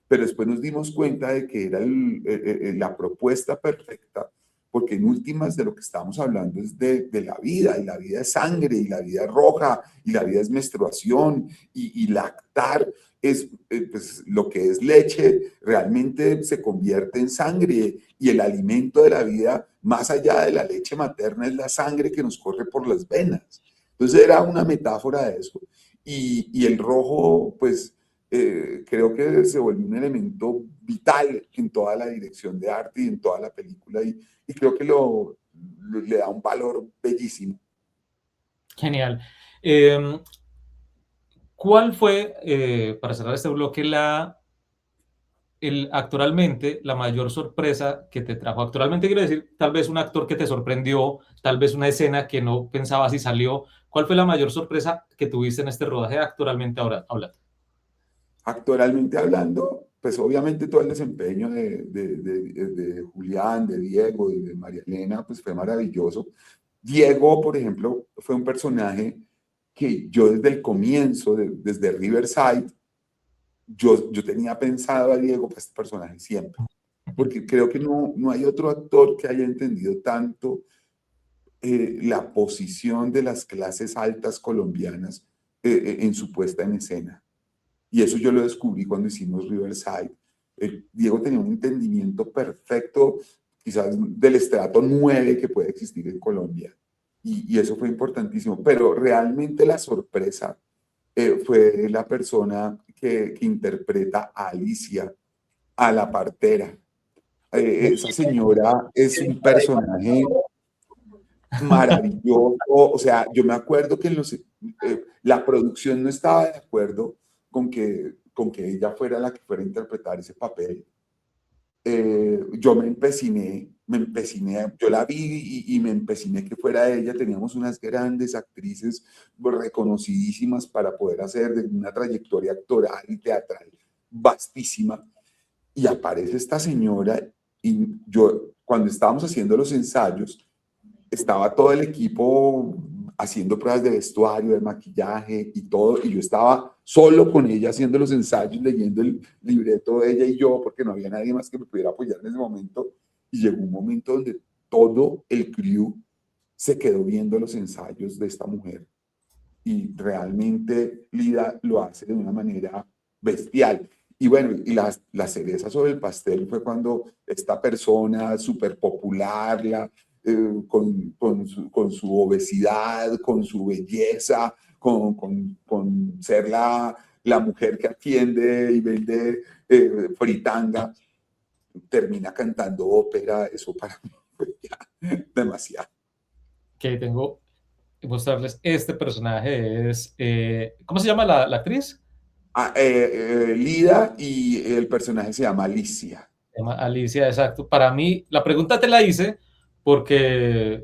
pero después nos dimos cuenta de que era la propuesta perfecta, porque en últimas de lo que estamos hablando es de la vida, y la vida es sangre, y la vida es roja, y la vida es menstruación, y lactar es, pues, lo que es leche, realmente se convierte en sangre, y el alimento de la vida, más allá de la leche materna, es la sangre que nos corre por las venas. Entonces era una metáfora de eso. Y el rojo, pues, creo que se volvió un elemento vital en toda la dirección de arte y en toda la película. Y creo que le da un valor bellísimo. Genial. ¿Cuál fue, para cerrar este bloque, actualmente la mayor sorpresa que te trajo? Actualmente quiero decir, tal vez un actor que te sorprendió, tal vez una escena que no pensabas y salió. ¿Cuál fue la mayor sorpresa que tuviste en este rodaje actualmente ahora hablando? Actualmente hablando, pues obviamente todo el desempeño de Julián, de Diego y de María Elena, pues fue maravilloso. Diego, por ejemplo, fue un personaje que yo desde el comienzo, desde Riverside, yo tenía pensado a Diego para este personaje siempre, porque creo que no hay otro actor que haya entendido tanto la posición de las clases altas colombianas en su puesta en escena. Y eso yo lo descubrí cuando hicimos Riverside. Diego tenía un entendimiento perfecto, quizás del estrato 9 que puede existir en Colombia. Y eso fue importantísimo. Pero realmente la sorpresa fue la persona que interpreta a Alicia, a la partera. Esa señora es un personaje maravilloso. O sea, yo me acuerdo que la producción no estaba de acuerdo con que ella fuera la que fuera a interpretar ese papel. Yo me empeciné, yo la vi y me empeciné que fuera ella. Teníamos unas grandes actrices reconocidísimas para poder hacer de una trayectoria actoral y teatral vastísima. Y aparece esta señora y yo, cuando estábamos haciendo los ensayos, estaba todo el equipo haciendo pruebas de vestuario, de maquillaje y todo, y yo estaba solo con ella haciendo los ensayos, leyendo el libreto de ella y yo, porque no había nadie más que me pudiera apoyar en ese momento, y llegó un momento donde todo el crew se quedó viendo los ensayos de esta mujer, y realmente Lida lo hace de una manera bestial. Y bueno, y la cereza sobre el pastel fue cuando esta persona súper popular, con su obesidad, con su belleza, con ser la mujer que atiende y vende fritanga, termina cantando ópera. Eso para mí fue ya demasiado. Que tengo que mostrarles este personaje. ¿Cómo se llama la actriz? Lida, y el personaje se llama Alicia. Se llama Alicia, exacto. Para mí, la pregunta te la hice porque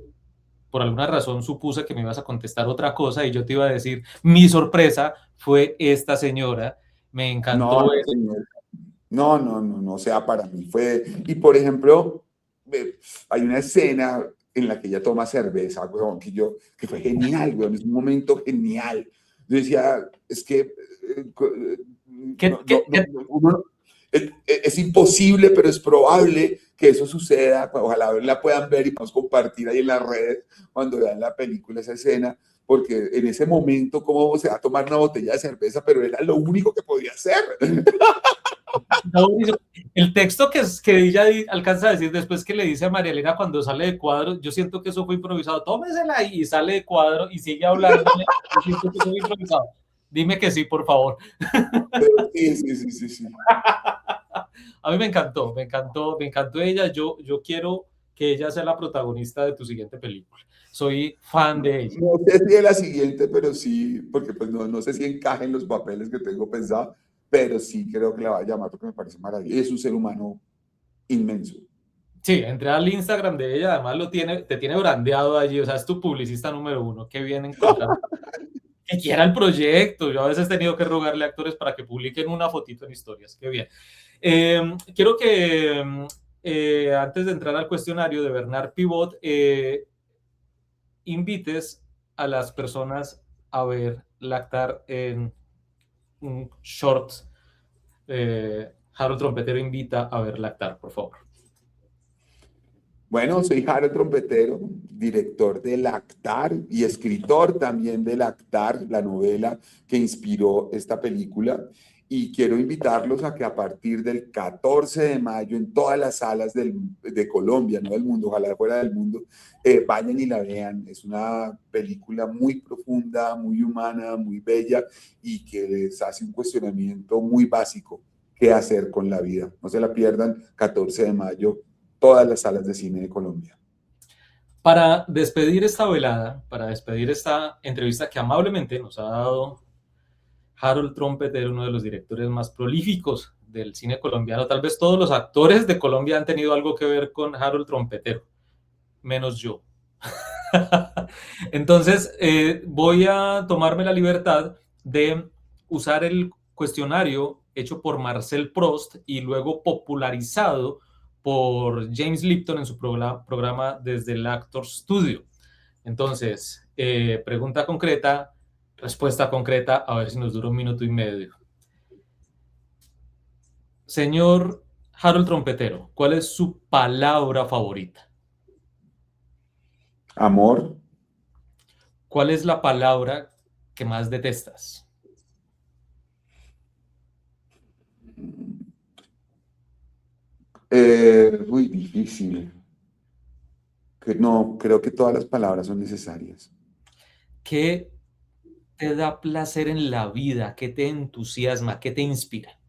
por alguna razón supuse que me ibas a contestar otra cosa y yo te iba a decir, mi sorpresa fue esta señora, me No, encantó. no, señor. No, no, no, no, o sea, para mí fue, y por ejemplo, hay una escena en la que ella toma cerveza, weón, que fue genial, weón, es un momento genial. Yo decía, es que ¿Qué, qué, qué, es imposible, pero es probable que eso suceda. Ojalá la puedan ver y podamos compartir ahí en las redes cuando vean la película, esa escena, porque en ese momento, ¿cómo se va a tomar una botella de cerveza? Pero era lo único que podía hacer. no, el texto que ella alcanza a decir después que le dice a María Elena cuando sale de cuadro, yo siento que eso fue improvisado, tómesela y sale de cuadro y sigue hablando, yo siento que eso fue improvisado. Dime que sí, por favor. Sí, sí, sí, sí, sí. A mí me encantó, me encantó ella. Yo quiero que ella sea la protagonista de tu siguiente película. Soy fan de ella. No sé si es la siguiente, pero sí, porque pues no sé si encaja en los papeles que tengo pensado, pero sí creo que la va a llamar porque me parece maravilloso. Es un ser humano inmenso. Sí, entré al Instagram de ella, además te tiene brandeado allí, o sea, es tu publicista número 1, qué bien encontrar que quiera el proyecto. Yo a veces he tenido que rogarle a actores para que publiquen una fotito en historias, qué bien. Quiero que antes de entrar al cuestionario de Bernard Pivot, invites a las personas a ver Lactar en un short. Harold Trompetero invita a ver Lactar, por favor. Bueno, soy Harold Trompetero, director de Lactar y escritor también de Lactar, la novela que inspiró esta película. Y quiero invitarlos a que a partir del 14 de mayo en todas las salas de Colombia, no del mundo, ojalá fuera del mundo, vayan y la vean. Es una película muy profunda, muy humana, muy bella y que les hace un cuestionamiento muy básico. ¿Qué hacer con la vida? No se la pierdan, 14 de mayo, todas las salas de cine de Colombia. Para despedir esta velada, para despedir esta entrevista que amablemente nos ha dado Harold Trompetero, uno de los directores más prolíficos del cine colombiano. Tal vez todos los actores de Colombia han tenido algo que ver con Harold Trompetero, menos yo. Entonces, voy a tomarme la libertad de usar el cuestionario hecho por Marcel Proust y luego popularizado por James Lipton en su programa Desde el Actor Studio. Entonces, pregunta concreta, respuesta concreta, a ver si nos dura 1 minuto y medio. Señor Harold Trompetero, ¿cuál es su palabra favorita? Amor. ¿Cuál es la palabra que más detestas? Muy difícil. Que no, creo que todas las palabras son necesarias. ¿Qué te da placer en la vida? ¿Qué te entusiasma? ¿Qué te inspira?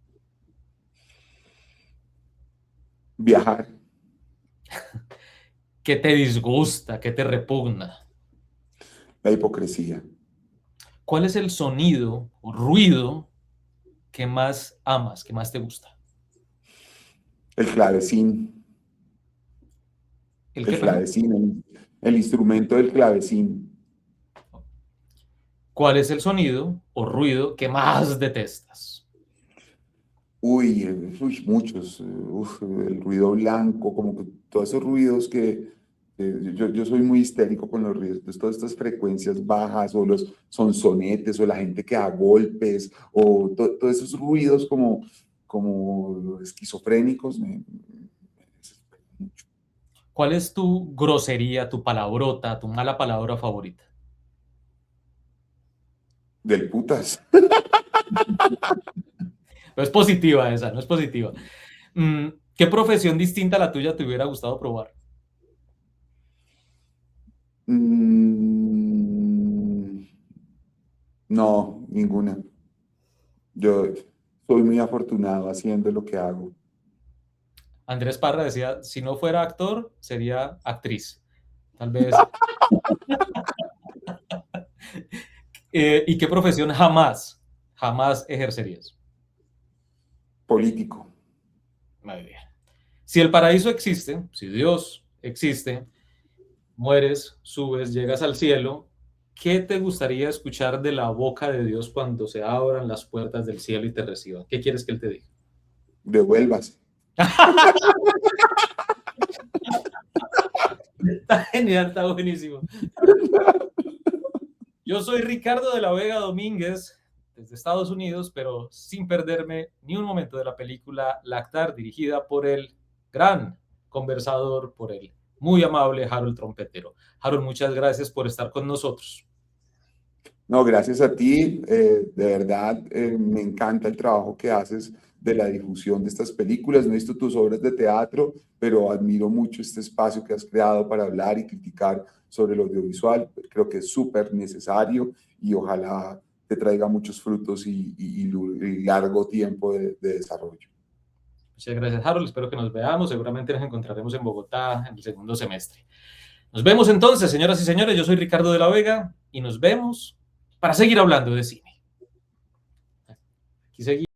Viajar, ¿Qué te disgusta? ¿Qué te repugna? la hipocresía, ¿Cuál es el sonido o ruido que más amas, que más te gusta? el clavecín, ¿El el qué, perdón? clavecín, el instrumento del clavecín. ¿Cuál es el sonido o ruido que más detestas? Muchos. El ruido blanco, como que todos esos ruidos yo soy muy histérico con los ruidos. Entonces, todas estas frecuencias bajas o los sonsonetes o la gente que da golpes o todos esos ruidos como esquizofrénicos me desesperan mucho. ¿Cuál es tu grosería, tu palabrota, tu mala palabra favorita? Del putas. No es positiva esa, no es positiva. ¿Qué profesión distinta a la tuya te hubiera gustado probar? Mm, no, ninguna. Yo soy muy afortunado haciendo lo que hago. Andrés Parra decía, si no fuera actor, sería actriz. Tal vez. ¿Y qué profesión jamás ejercerías? Político. Muy bien. Si el paraíso existe, si Dios existe, mueres, subes, llegas al cielo, ¿qué te gustaría escuchar de la boca de Dios cuando se abran las puertas del cielo y te reciban? ¿Qué quieres que Él te diga? Devuélvase. Está genial, está buenísimo. Yo soy Ricardo de la Vega Domínguez, desde Estados Unidos, pero sin perderme ni un momento de la película Lactar, dirigida por el gran conversador, por el muy amable Harold Trompetero. Harold, muchas gracias por estar con nosotros. No, gracias a ti. De verdad, me encanta el trabajo que haces de la difusión de estas películas. No he visto tus obras de teatro, pero admiro mucho este espacio que has creado para hablar y criticar sobre el audiovisual. Creo que es súper necesario y ojalá te traiga muchos frutos y largo tiempo de desarrollo. Muchas gracias, Harold. Espero que nos veamos. Seguramente nos encontraremos en Bogotá en el segundo semestre. Nos vemos entonces, señoras y señores. Yo soy Ricardo de la Vega y nos vemos para seguir hablando de cine. Aquí seguimos.